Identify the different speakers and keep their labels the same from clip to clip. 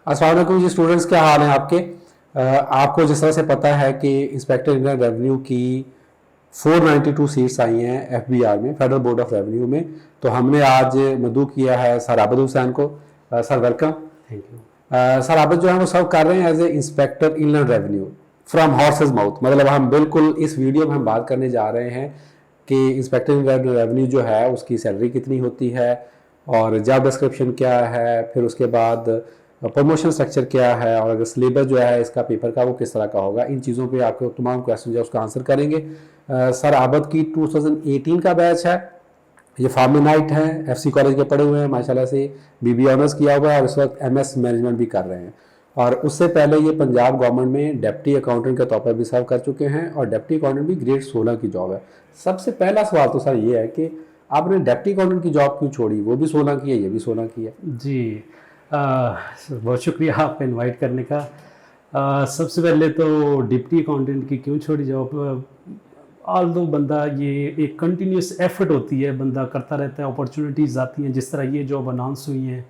Speaker 1: अस्सलाम वालेकुम जी स्टूडेंट्स, क्या हाल है आपके। आपको जिस तरह से पता है कि इंस्पेक्टर जनरल रेवेन्यू की 492 सीट्स आई हैं एफबीआर में, फेडरल बोर्ड ऑफ रेवेन्यू में। तो हमने आज मदू किया है सर आबिद हुसैन को। Sir welcome.
Speaker 2: Thank you.
Speaker 1: Sir Abid जो है वो सर्व कर रहे हैं as a inspector inland revenue from horse's mouth. मतलब हम बिल्कुल इस वीडियो में हम बात करने जा रहे हैं कि इंस्पेक्टर इनलैंड रेवेन्यू जो है उसकी सैलरी कितनी होती है और जॉब डिस्क्रिप्शन क्या है, फिर उसके बाद प्रमोशन स्ट्रक्चर क्या है, और अगर सिलेबस जो है इसका पेपर का वो किस तरह का होगा। इन चीज़ों पे आपको तमाम क्वेश्चन जो है उसका आंसर करेंगे। सर आबिद की 2018 का बैच है, ये फार्मर नाइट है, एफसी कॉलेज के पढ़े हुए हैं माशाल्लाह से, बीबी ऑनर्स किया हुआ है और इस वक्त एमएस मैनेजमेंट भी कर रहे हैं। और उससे पहले ये पंजाब गवर्नमेंट में डेप्टी अकाउंटेंट के तौर पर भी सर्व कर चुके हैं और डेप्टी अकाउंटेंट भी ग्रेड 16 की जॉब है। सबसे पहला सवाल तो सर ये है कि आपने डेप्टी अकाउंटेंट की जॉब क्यों छोड़ी? वो भी 16 की है, ये भी 16 की है।
Speaker 2: जी, बहुत शुक्रिया आपका इनवाइट करने का। सबसे पहले तो डिप्टी अकाउंटेंट की क्यों छोड़ी जॉब। ऑल दो बंदा ये एक कंटिन्यूस एफर्ट होती है, बंदा करता रहता है, अपॉर्चुनिटीज़ आती हैं। जिस तरह ये जॉब अनाउंस हुई हैं,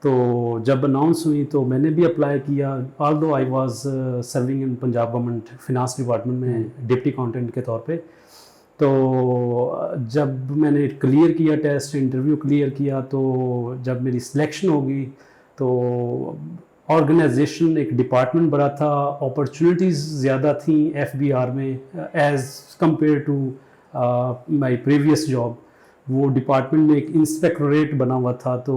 Speaker 2: तो जब अनाउंस हुई तो मैंने भी अप्लाई किया। ऑल दो I was serving in Punjab government finance department में डिप्टी अकाउंटेंट के तौर पे। तो जब मैंने क्लियर किया टेस्ट, इंटरव्यू क्लियर किया, तो जब मेरी सिलेक्शन होगी तो ऑर्गेनाइजेशन एक डिपार्टमेंट बड़ा था, अपॉर्चुनिटीज़ ज़्यादा थी एफबीआर में as compare to my previous job. वो डिपार्टमेंट में एक इंस्पेक्टोरेट बना हुआ था। तो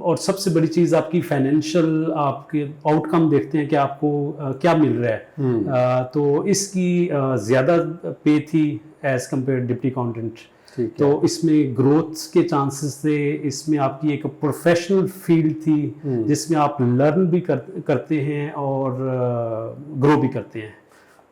Speaker 2: और सबसे बड़ी चीज़ आपकी फाइनेंशियल आपके आउटकम देखते हैं कि आपको क्या मिल रहा है। तो इसकी ज़्यादा पे थी एज़ कंपेयर डिप्टी अकाउंटेंट। तो इसमें ग्रोथ के चांसेस थे, इसमें आपकी एक प्रोफेशनल फील्ड थी जिसमें आप लर्न भी करते हैं और ग्रो भी करते हैं।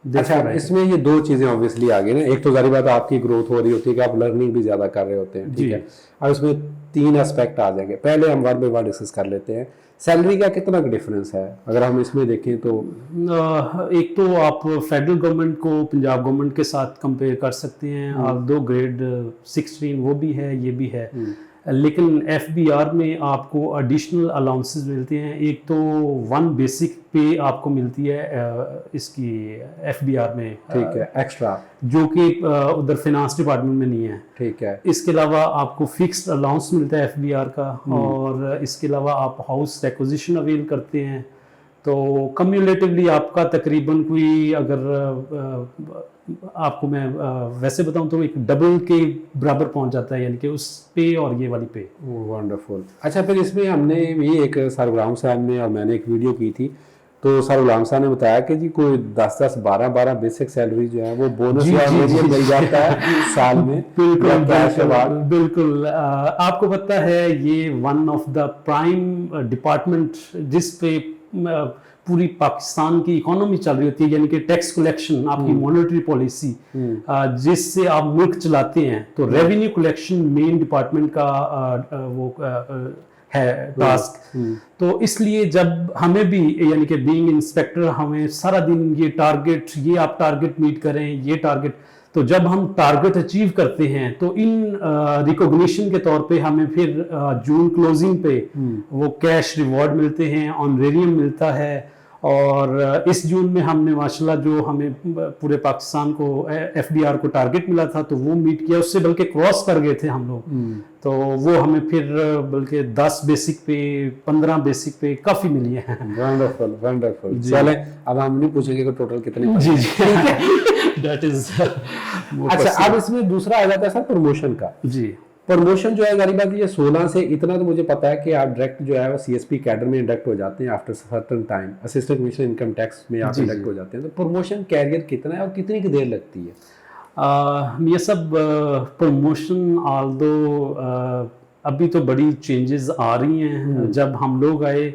Speaker 1: अच्छा, इसमें ये दो चीज़ें ऑब्वियसली आ गई ना। एक तो जारी बात आपकी ग्रोथ हो रही होती है कि आप लर्निंग भी ज़्यादा कर रहे होते हैं, ठीक है। अब इसमें तीन एस्पेक्ट आ जाएंगे, पहले हम वन बाय वन डिस्कस कर लेते हैं। सैलरी का कितना डिफरेंस है अगर हम इसमें देखें तो?
Speaker 2: एक तो आप फेडरल गवर्नमेंट को पंजाब गवर्नमेंट के साथ कंपेयर कर सकते हैं। आप दो ग्रेड 16 वो भी है, ये भी है। लेकिन एफबीआर में आपको एडिशनल अलाउंसेस मिलते हैं। एक तो वन बेसिक पे आपको मिलती है इसकी एफबीआर में,
Speaker 1: ठीक है, एक्स्ट्रा,
Speaker 2: जो कि उधर फिनांस डिपार्टमेंट में नहीं है,
Speaker 1: ठीक है।
Speaker 2: इसके अलावा आपको फिक्स्ड अलाउंस मिलता है एफबीआर का, और इसके अलावा आप हाउस एक्विजिशन अवेल करते हैं। तो कम्युलेटिवली आपका तकरीबन कोई, अगर आपको मैं वैसे बताऊं तो एक डबल के बराबर पहुंच जाता है, यानी कि उस पे और ये वाली पे।
Speaker 1: वंडरफुल। अच्छा, फिर इसमें हमने भी एक सर गुलाम साहब ने और मैंने एक वीडियो की थी, तो सर गुलाम साहब ने बताया कि जी कोई 10-10, 12-12 बेसिक सैलरी जो है वो बोनस मिल जाता है साल में।
Speaker 2: बिल्कुल। आपको पता है ये one of the prime department जिस पे पूरी पाकिस्तान की इकोनॉमी चल रही होती है, यानी कि टैक्स कलेक्शन, आपकी मॉनेटरी पॉलिसी जिससे आप मुल्क चलाते हैं। तो रेवेन्यू कलेक्शन मेन डिपार्टमेंट का वो है टास्क। तो इसलिए जब हमें भी, यानी कि बीइंग इंस्पेक्टर, हमें सारा दिन ये टारगेट, ये आप टारगेट मीट करें, ये टारगेट, तो जब हम टारगेट अचीव करते हैं तो इन रिकॉग्निशन के तौर पे हमें फिर जून क्लोजिंग पे वो कैश रिवॉर्ड मिलते हैं, ऑनरेरियम मिलता है। और इस जून में हमने माशाल्लाह जो हमें पूरे पाकिस्तान को एफबीआर को टारगेट मिला था तो वो मीट किया, उससे बल्कि क्रॉस कर गए थे हम लोग। तो वो हमें फिर बल्कि 10 बेसिक पे, 15 बेसिक पे काफ़ी मिली है।
Speaker 1: Wonderful wonderful. चले, अब हम नहीं पूछेंगे कि टोटल कितने।
Speaker 2: जी जी, दैट इज।
Speaker 1: अच्छा, अब इसमें दूसरा आ जाता है सर प्रमोशन का।
Speaker 2: जी,
Speaker 1: प्रमोशन जो है गरीब बात ये 16 से, इतना तो मुझे पता है कि आप डायरेक्ट जो है वो सीएसपी कैडर में इंडक्ट हो जाते हैं after certain time, assistant commissioner income tax में आप इंडक्ट हो जाते हैं। तो प्रमोशन कैरियर कितना है और कितनी की देर लगती है?
Speaker 2: ये सब प्रमोशन ऑल दो अभी तो बड़ी चेंजेस आ रही हैं। जब हम लोग आए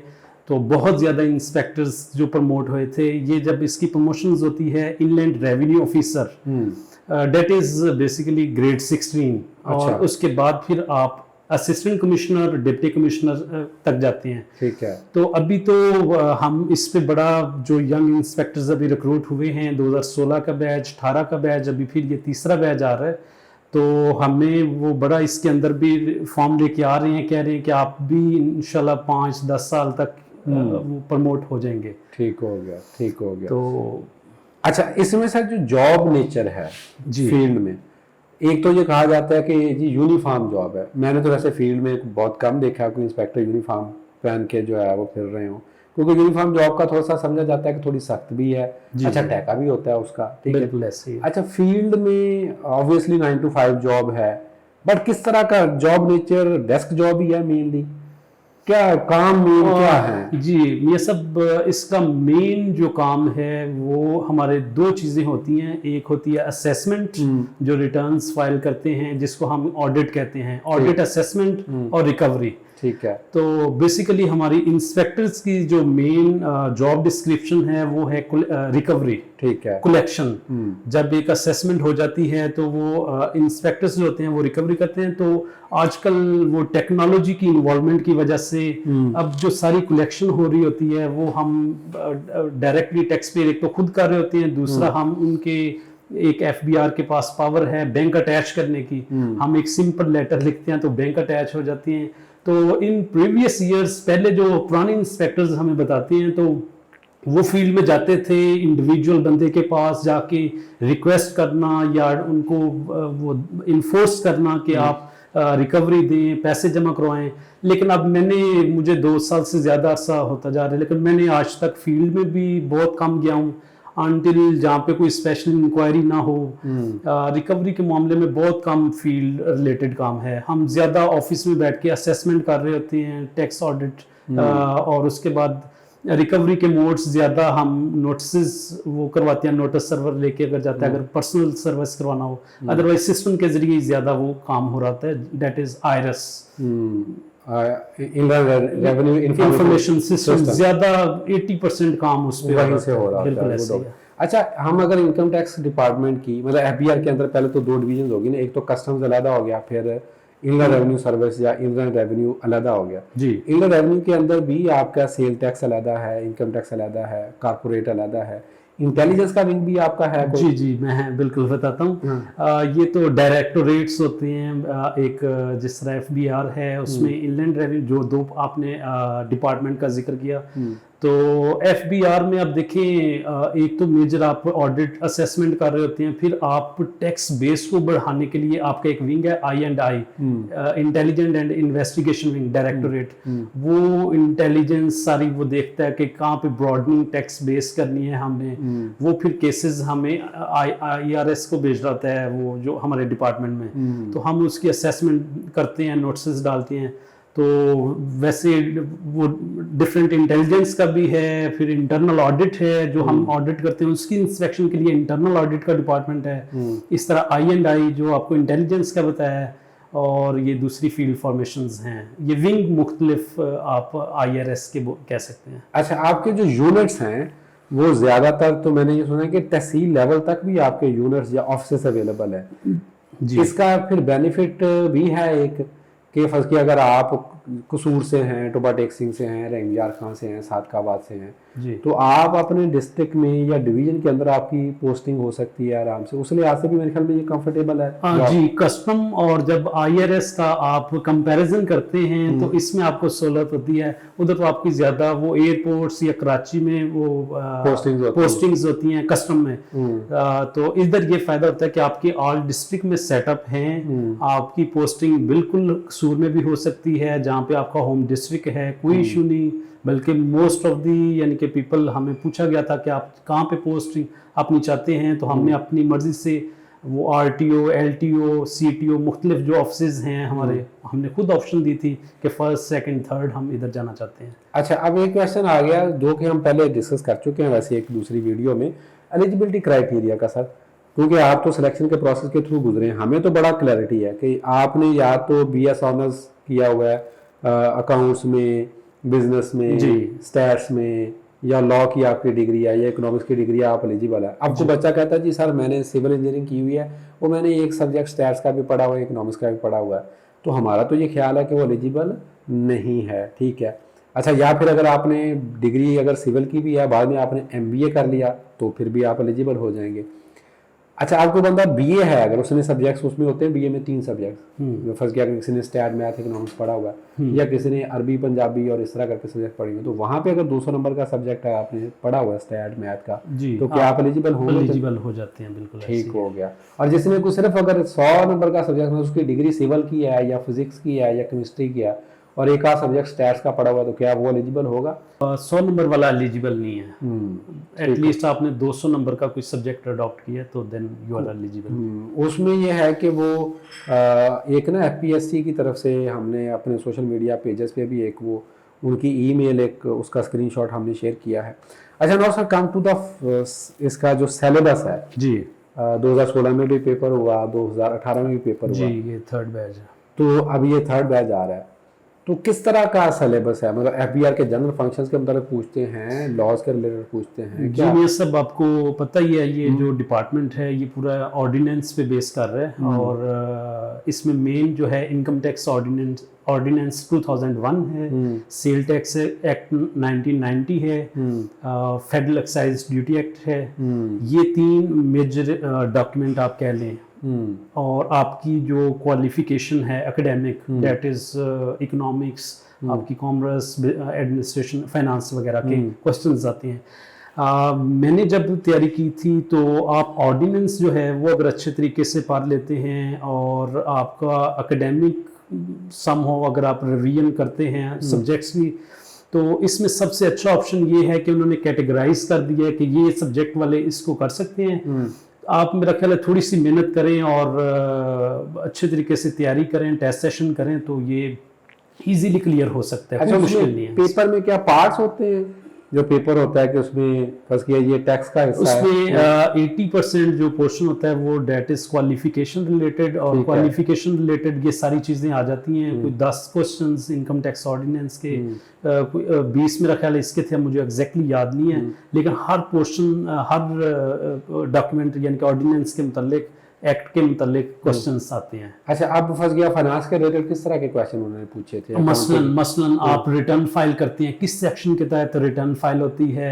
Speaker 2: तो बहुत ज़्यादा इंस्पेक्टर्स जो प्रमोट हुए थे, ये जब इसकी प्रमोशंस होती है inland revenue officer, that is basically grade 16। और उसके बाद फिर आप असिस्टेंट कमिश्नर, डिप्टी कमिश्नर तक जाते हैं।
Speaker 1: ठीक है।
Speaker 2: तो अभी तो हम इस पे बड़ा, जो यंग इंस्पेक्टर्स अभी रिक्रूट हुए हैं, 2016 का बैच, 18 का बैच, अभी फिर ये तीसरा बैच आ रहा है। तो हमें वो बड़ा इसके अंदर भी फॉर्म लेके आ रहे हैं, कह रहे हैं कि आप भी इंशाल्लाह 5-10 साल तक वो प्रमोट हो जाएंगे।
Speaker 1: ठीक हो गया, ठीक हो गया।
Speaker 2: तो
Speaker 1: अच्छा, इसमें सर जो जॉब नेचर है
Speaker 2: जी
Speaker 1: फील्ड में, एक तो ये कहा जाता है कि जी यूनिफॉर्म जॉब है। मैंने तो वैसे फील्ड में बहुत कम देखा कोई इंस्पेक्टर यूनिफॉर्म पहन के जो है वो फिर रहे हो, क्योंकि यूनिफॉर्म जॉब का थोड़ा सा समझा जाता है कि थोड़ी सख्त भी है,
Speaker 2: जी,
Speaker 1: अच्छा
Speaker 2: जी।
Speaker 1: टैका भी होता है उसका, ठीक है।
Speaker 2: बिल्कुल ऐसे ही है।
Speaker 1: अच्छा, फील्ड में ऑब्वियसली 9 to 5 जॉब है, बट किस तरह का जॉब नेचर? डेस्क जॉब ही है मेनली, क्या काम मेन क्या है?
Speaker 2: जी, ये सब इसका मेन जो काम है वो हमारे दो चीज़ें होती हैं। एक होती है असेसमेंट, जो रिटर्न्स फाइल करते हैं जिसको हम ऑडिट कहते हैं, ऑडिट असेसमेंट और रिकवरी।
Speaker 1: ठीक है।
Speaker 2: तो बेसिकली हमारी इंस्पेक्टर्स की जो मेन जॉब डिस्क्रिप्शन है वो है रिकवरी,
Speaker 1: ठीक है।
Speaker 2: कलेक्शन। जब एक असेसमेंट हो जाती है तो वो इंस्पेक्टर्स जो होते हैं वो रिकवरी करते हैं। तो आजकल वो टेक्नोलॉजी की इन्वॉल्वमेंट की वजह से अब जो सारी कलेक्शन हो रही होती है वो हम डायरेक्टली टैक्स पेयर एक तो खुद कर रहे होते हैं, दूसरा हम उनके एक एफबीआर के पास पावर है बैंक अटैच करने की। हम एक सिंपल लेटर लिखते हैं तो बैंक अटैच हो जाती हैं। तो इन प्रीवियस ईयर्स, पहले जो पुराने इंस्पेक्टर्स हमें बताते हैं, तो वो फील्ड में जाते थे इंडिविजुअल बंदे के पास जाके रिक्वेस्ट करना या उनको वो इन्फोर्स करना कि आप रिकवरी दें, पैसे जमा करवाएं। लेकिन अब मुझे 2 साल से ज़्यादा अरसा होता जा रहा है, लेकिन मैंने आज तक फील्ड में भी बहुत कम गया हूँ अनटिल जहाँ पे कोई स्पेशल इंक्वायरी ना हो। रिकवरी के मामले में बहुत कम फील्ड रिलेटेड काम है। हम ज़्यादा ऑफिस में बैठ के असेसमेंट कर रहे होते हैं, टैक्स ऑडिट, और उसके बाद रिकवरी के मोड्स ज़्यादा हम नोटिस वो करवाते हैं, नोटिस सर्वर लेके अगर जाता है, अगर पर्सनल सर्विस करवाना हो। अदरवाइज सिस्टम के जरिए ज़्यादा वो काम हो रहा है, that is IRS,
Speaker 1: revenue
Speaker 2: information system. ज़्यादा 80% काम उस पर
Speaker 1: वहीं से हो रहा
Speaker 2: बिल्कुल
Speaker 1: है।
Speaker 2: ऐसे ही है।
Speaker 1: अच्छा, हम अगर इनकम टैक्स डिपार्टमेंट की मतलब एफबीआर के अंदर पहले तो 2 डिवीजन होगी ना, एक तो कस्टम्स अलग हो गया, फिर इनलैंड रेवेन्यू सर्विस या इनलैंड रेवेन्यू अलग हो गया
Speaker 2: जी।
Speaker 1: इनलैंड रेवेन्यू के अंदर भी आपका सेल टैक्स अलग है, इनकम टैक्स अलग है, कारपोरेट अलग है, इंटेलिजेंस का विंग भी आपका है कोई?
Speaker 2: जी जी, मैं बिल्कुल बताता हूँ। ये तो डायरेक्टोरेट्स होते हैं। एक जिस तरह एफबीआर है उसमें इनलैंड रेवेन्यू, जो दो आपने डिपार्टमेंट का जिक्र किया, तो एफबीआर में आप देखें, एक तो मेजर आप ऑडिट असेसमेंट कर रहे होते हैं, फिर आप टैक्स बेस को बढ़ाने के लिए आपका एक विंग है I, intelligent and investigation wing, directorate. वो इंटेलिजेंस सारी वो देखता है कि कहाँ पे ब्रॉडनिंग टैक्स बेस करनी है हमने। वो फिर केसेस हमें आईआरएस को भेज रहा है, वो जो हमारे डिपार्टमेंट में, तो हम उसकी असेसमेंट करते हैं, नोटिस डालते हैं। तो वैसे वो डिफरेंट इंटेलिजेंस का भी है, फिर इंटरनल ऑडिट है जो हम ऑडिट करते हैं, उसकी इंस्पेक्शन के लिए इंटरनल ऑडिट का डिपार्टमेंट है। इस तरह आई जो आपको इंटेलिजेंस का बताया है, और ये दूसरी फील्ड फॉर्मेशंस हैं। ये विंग मुख्तलिफ आप आईआरएस के कह सकते हैं।
Speaker 1: अच्छा, आपके जो यूनिट्स हैं वो ज़्यादातर, तो मैंने ये सुना है कि तहसील लेवल तक भी आपके यूनिट्स या ऑफिस अवेलेबल है
Speaker 2: जी।
Speaker 1: इसका फिर बेनिफिट भी है एक कि फर्ज की अगर आप कसूर से हैं, टोबा टेक्सिंग से हैं, रेंगयार खां से हैं, सादकाबाद से हैं, तो आप अपने डिस्ट्रिक्ट में या डिवीजन के अंदर आपकी पोस्टिंग हो सकती है आराम से। उस लिहाज से भी मेरे ख्याल में ये कंफर्टेबल है।
Speaker 2: हाँ जी, कस्टम और जब आईआरएस का आप कंपैरिजन करते हैं तो इसमें आपको सहूलत होती है। उधर तो आपकी ज्यादा वो एयरपोर्ट्स या कराची में वो पोस्टिंग्स होती हैं कस्टम में। तो इधर ये फायदा होता है कि आपके ऑल डिस्ट्रिक्ट में सेटअप हैं, आपकी पोस्टिंग बिल्कुल कसूर में भी हो सकती है जहाँ पे आपका होम डिस्ट्रिक्ट है, कोई इशू नहीं। बल्कि मोस्ट ऑफ दी यानी कि पीपल, हमें पूछा गया था कि आप कहाँ पे पोस्टिंग अपनी चाहते हैं, तो हमने अपनी मर्जी से वो आरटीओ, एलटीओ, सीटीओ, मुख्तलिफ जो ऑफिस हैं हमारे, हमने खुद ऑप्शन दी थी कि फर्स्ट, सेकंड, थर्ड हम इधर जाना चाहते हैं।
Speaker 1: अच्छा, अब एक क्वेश्चन आ गया जो कि हम पहले डिस्कस कर चुके हैं वैसे एक दूसरी वीडियो में, एलिजिबिलिटी क्राइटेरिया का। सर, क्योंकि आप तो सिलेक्शन के प्रोसेस के थ्रू गुजरे हैं, हमें तो बड़ा क्लैरिटी है कि आपने या तो बीएस ऑनर्स किया हुआ है अकाउंट्स में, बिजनेस में, स्टैट्स में, या लॉ की आपकी डिग्री है या इकोनॉमिक्स की डिग्री है, आप एलिजिबल है। अब तो बच्चा कहता है जी सर मैंने सिविल इंजीनियरिंग की हुई है, वो मैंने एक सब्जेक्ट स्टैट्स का भी पढ़ा हुआ है, इकोनॉमिक्स का भी पढ़ा हुआ है, तो हमारा तो ये ख्याल है कि वो एलिजिबल नहीं है। ठीक है। अच्छा, या फिर अगर आपने डिग्री अगर सिविल की भी है, बाद में आपने एमबीए कर लिया, तो फिर भी आप एलिजिबल हो जाएंगे। अच्छा, आपको बंदा बीए है, अगर उसने सब्जेक्ट्स उसमें होते हैं, बीए में 3 सब्जेक्ट, फर्स्ट किया, किसी ने स्टैट मैथ इकोनॉमिक्स पढ़ा हुआ है या किसी ने अरबी पंजाबी और इस तरह करके सब्जेक्ट पढ़े हुए, तो वहाँ पे अगर 200 नंबर का सब्जेक्ट है, आपने पढ़ा हुआ है स्टैट मैथ का,
Speaker 2: जी,
Speaker 1: तो क्या आप एलिजिबल होंगे?
Speaker 2: एलिजिबल हो जाते हैं, बिल्कुल
Speaker 1: ठीक हो गया। और जिसने कोई सिर्फ अगर 100 नंबर का सब्जेक्ट में उसकी डिग्री सिविल की है या फिजिक्स की है या केमिस्ट्री की है और एक आध सब्जेक्ट स्टैट्स का पढ़ा हुआ है, तो क्या वो एलिजिबल होगा?
Speaker 2: 100 नंबर वाला एलिजिबल नहीं है। एटलीस्ट आपने 200 नंबर का कोई सब्जेक्ट अडॉप्ट किया तो देन यू आर एलिजिबल।
Speaker 1: उसमें ये है कि वो एक ना एफपीएससी की तरफ से हमने अपने सोशल मीडिया पेजेस पे भी एक वो उनकी ईमेल, एक उसका स्क्रीनशॉट हमने शेयर किया है। अच्छा, now sir come to the इसका जो सिलेबस है
Speaker 2: जी,
Speaker 1: 2016 में भी पेपर हुआ, 2018 में भी पेपर
Speaker 2: जी,
Speaker 1: हुआ,
Speaker 2: ये थर्ड बैच है।
Speaker 1: तो अब ये थर्ड बैच आ रहा है, तो किस तरह का सिलेबस है? मतलब एफबीआर के जनरल फंक्शंस के मतलब पूछते हैं, लॉज के रिलेटेड पूछते हैं
Speaker 2: जी, ये सब आपको पता ही है। ये जो डिपार्टमेंट है ये पूरा ऑर्डिनेंस पे बेस कर रहा है और इसमें मेन जो है इनकम टैक्स ऑर्डिनेंस 2001 है, सेल टैक्स एक्ट 1990 है, फेडरल एक्साइज ड्यूटी एक्ट है। ये 3 मेजर डॉक्यूमेंट आप कह लें। और आपकी जो क्वालिफिकेशन है एकेडमिक, दैट इज इकोनॉमिक्स, आपकी कॉमर्स, एडमिनिस्ट्रेशन, फाइनेंस वगैरह के क्वेश्चंस आते हैं। मैंने जब तैयारी की थी तो आप ऑर्डिनेंस जो है वो अगर अच्छे तरीके से पढ़ लेते हैं और आपका एकेडमिक सम हो, अगर आप रिवीजन करते हैं सब्जेक्ट्स की, तो इसमें सबसे अच्छा ऑप्शन ये है कि उन्होंने कैटेगराइज कर दिया है कि ये सब्जेक्ट वाले इसको कर सकते हैं। आप मेरा ख्याल है थोड़ी सी मेहनत करें और अच्छे तरीके से तैयारी करें, टेस्ट सेशन करें तो ये इजीली क्लियर हो सकता है।
Speaker 1: अच्छा,
Speaker 2: मुश्किल नहीं है।
Speaker 1: पेपर में क्या पार्ट्स होते हैं? जो पेपर होता है कि उसमें फर्स्ट किया ये टैक्स का हिस्सा है,
Speaker 2: उसमें 80% जो पोर्शन होता है वो डेट इज क्वालिफिकेशन रिलेटेड, और क्वालिफिकेशन रिलेटेड ये सारी चीजें आ जाती हैं। कोई 10 क्वेश्चंस इनकम टैक्स ऑर्डिनेंस के, 20 मेरा ख्याल है इसके थे, मुझे एग्जैक्टली याद नहीं है, लेकिन हर पोर्शन, हर डॉक्यूमेंट यानी कि ऑर्डिनेंस के मुतालिक, एक्ट के मुतालिक क्वेश्चंस आते हैं।
Speaker 1: अच्छा, अब फंस गया फाइनेंस के रिलेटेड किस तरह के क्वेश्चन उन्होंने पूछे थे?
Speaker 2: मसलन आप रिटर्न फाइल करते हैं, किस सेक्शन के तहत रिटर्न फाइल होती है,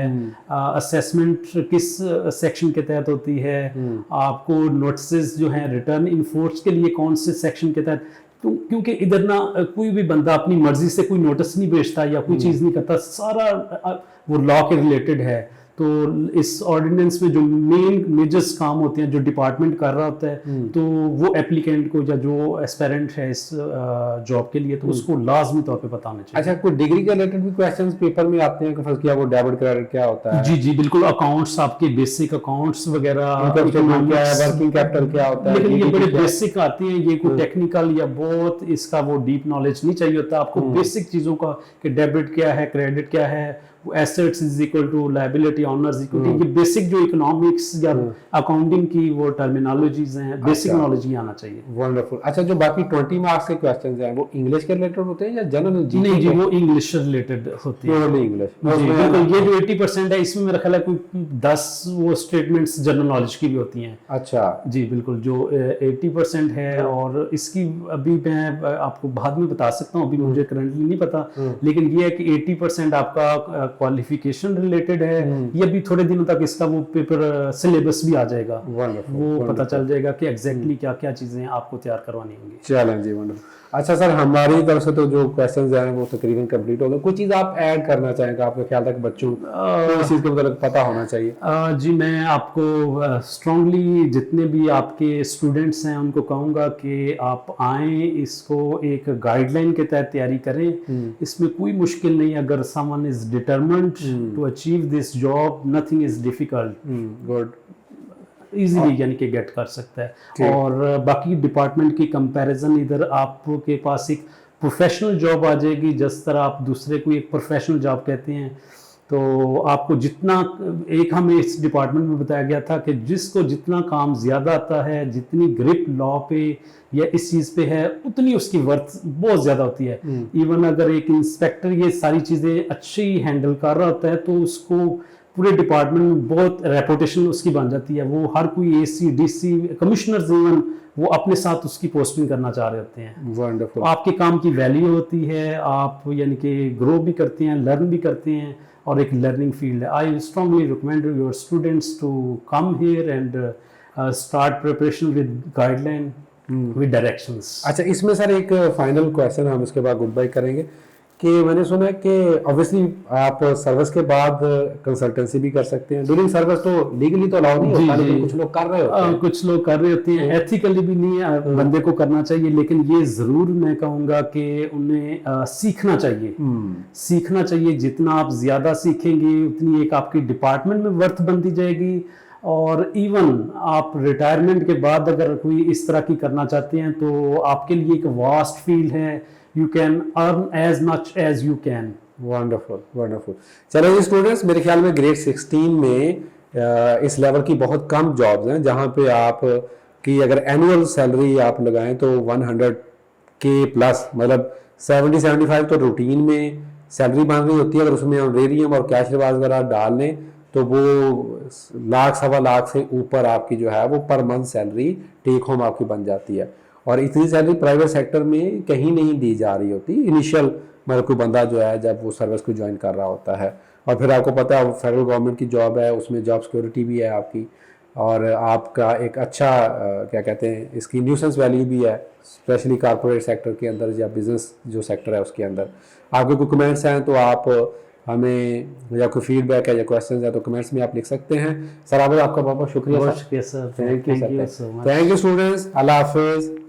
Speaker 2: असेसमेंट किस सेक्शन के तहत होती है, आपको नोटिस जो है रिटर्न इनफोर्स के लिए कौन से सेक्शन के तहत, क्योंकि इधर ना कोई भी बंदा अपनी मर्जी से कोई नोटिस नहीं भेजता या कोई चीज़ नहीं करता, सारा वो लॉ के रिलेटेड है। तो इस ऑर्डिनेंस में जो मेन मेजर्स काम होते हैं जो डिपार्टमेंट कर रहा होता है, तो वो एप्लीकेंट को या जो एस्पेरेंट है इस जॉब के लिए, तो उसको लाजमी तौर पे पता होना चाहिए।
Speaker 1: अच्छा, कोई डिग्री के रिलेटेड भी क्वेश्चंस पेपर में आते हैं कि फर्स्ट किया वो डेबिट क्रेडिट क्या होता है?
Speaker 2: जी जी, बिल्कुल, अकाउंट्स, आपके बेसिक अकाउंट्स वगैरह,
Speaker 1: क्या है, वर्किंग कैपिटल क्या होता है,
Speaker 2: लेकिन ये बड़े बेसिक आती हैं, ये कोई टेक्निकल या बहुत इसका वो डीप नॉलेज नहीं चाहिए होता आपको। बेसिक चीज़ों का कि डेबिट क्या है, क्रेडिट क्या है, assets is equal to liability, owners equal to, ये बेसिक जो इकोनॉमिक्स या अकाउंटिंग की वो टर्मिनोलॉजीज हैं, बेसिक नॉलेज ही आना चाहिए।
Speaker 1: वंडरफुल। अच्छा, जो बाकी 20 मार्क्स के क्वेश्चंस हैं वो इंग्लिश के रिलेटेड होते हैं या जनरल जीके?
Speaker 2: नहीं जी, वो इंग्लिश रिलेटेड होती है,
Speaker 1: प्योरली इंग्लिश।
Speaker 2: बिल्कुल। ये जो 80% है इसमें मेरा ख्याल है कोई 10 वो स्टेटमेंट्स जनरल नॉलेज की भी होती हैं।
Speaker 1: अच्छा
Speaker 2: जी बिल्कुल, जो 80% है, और इसकी अभी मैं आपको बाद में बता सकता हूँ, अभी मुझे करंटली नहीं पता, लेकिन ये है कि 80% आपका क्वालिफिकेशन रिलेटेड है। ये भी थोड़े दिनों तक इसका वो पेपर सिलेबस भी आ जाएगा, वो पता चल जाएगा कि एग्जैक्टली क्या क्या चीजें आपको तैयार करवानी होंगी।
Speaker 1: चलें जी, वंडरफुल। अच्छा सर, हमारी तरफ से तो जो क्वेश्चंस हैं वो तकरीबन कंप्लीट हो गए। कुछ चीज़ आप ऐड करना चाहेंगे, आपके ख्याल तक बच्चों को इस चीज़ के मतलब पता होना चाहिए?
Speaker 2: जी, मैं आपको स्ट्रांगली जितने भी आपके स्टूडेंट्स हैं उनको कहूँगा कि आप आएँ, इसको एक गाइडलाइन के तहत तैयारी करें। इसमें कोई मुश्किल नहीं, अगर someone is determined to achieve this job, nothing is difficult,
Speaker 1: good,
Speaker 2: easily यानी कि गेट कर सकता है। और बाकी डिपार्टमेंट की कंपैरिजन, इधर आपके पास एक प्रोफेशनल जॉब आ जाएगी, जिस तरह आप दूसरे को एक प्रोफेशनल जॉब कहते हैं। तो आपको जितना, एक हमें इस डिपार्टमेंट में बताया गया था कि जिसको जितना काम ज़्यादा आता है, जितनी ग्रिप लॉ पे या इस चीज़ पे है, उतनी उसकी वर्थ बहुत ज़्यादा होती है। इवन अगर एक इंस्पेक्टर ये सारी चीज़ें अच्छी हैंडल कर रहा होता है तो उसको पूरे डिपार्टमेंट में बहुत रेपुटेशन उसकी बन जाती है। वो हर कोई एसी, डीसी, कमिश्नर्स इवन वो अपने साथ उसकी पोस्टिंग करना चाह रहे होते हैं।
Speaker 1: वंडरफुल।
Speaker 2: तो आपके काम की वैल्यू होती है, आप यानी कि ग्रो भी करते हैं, लर्न भी करते हैं, और एक लर्निंग फील्ड है। I strongly recommend your students to come here and start preparation with guideline, with directions.
Speaker 1: अच्छा, इसमें सर एक फाइनल क्वेश्चन, हम इसके बाद गुड बाय करेंगे, कि मैंने सुना है कि ऑब्वियसली आप सर्विस के बाद कंसल्टेंसी भी कर सकते हैं। ड्यूरिंग सर्विस तो लीगली तो अलाउ नहीं
Speaker 2: जी,
Speaker 1: होता, लेकिन
Speaker 2: जी।
Speaker 1: कुछ लोग कर रहे होते हैं।
Speaker 2: कुछ लोग कर रहे होते हैं, एथिकली भी नहीं है, बंदे को करना चाहिए, लेकिन ये जरूर मैं कहूँगा कि उन्हें सीखना चाहिए। सीखना चाहिए, जितना आप ज्यादा सीखेंगे उतनी एक आपकी डिपार्टमेंट में वर्थ बनती जाएगी। और इवन आप रिटायरमेंट के बाद अगर कोई इस तरह की करना चाहते हैं तो आपके लिए एक वास्ट फील्ड है, you can earn as much as you can.
Speaker 1: Wonderful wonderful. चलो जी स्टूडेंट्स, मेरे ख्याल में ग्रेड 16 में इस लेवल की बहुत कम जॉब्स हैं जहाँ पे आप की अगर एनुअल सैलरी आप लगाएं तो 100K प्लस, मतलब 70-75 तो रूटीन में सैलरी बन रही होती है। अगर उसमें ऑनरेरियम और कैश रिवार्ड वगैरह डाल लें तो वो लाख सवा लाख से ऊपर आपकी जो है वो per month salary take home आपकी बन जाती है। और इतनी सैलरी प्राइवेट सेक्टर में कहीं नहीं दी जा रही होती इनिशियल, मतलब कोई बंदा जो है जब वो सर्विस को ज्वाइन कर रहा होता है। और फिर आपको पता है फेडरल गवर्नमेंट की जॉब है, उसमें जॉब सिक्योरिटी भी है आपकी, और आपका एक अच्छा क्या कहते हैं इसकी न्यूसेंस वैल्यू भी है, स्पेशली कॉर्पोरेट सेक्टर के अंदर या बिजनेस जो सेक्टर है उसके अंदर। आपके कोई कमेंट्स हैं तो आप हमें, या कोई फीडबैक है या क्वेश्चन है तो कमेंट्स में आप लिख सकते हैं। सर आपका बहुत बहुत शुक्रिया
Speaker 2: बहुत
Speaker 1: सर।
Speaker 2: शुक्रिया sir,
Speaker 1: thank you
Speaker 2: thank you
Speaker 1: sir,
Speaker 2: so much.
Speaker 1: Thank you students, अल्लाह हाफिज़।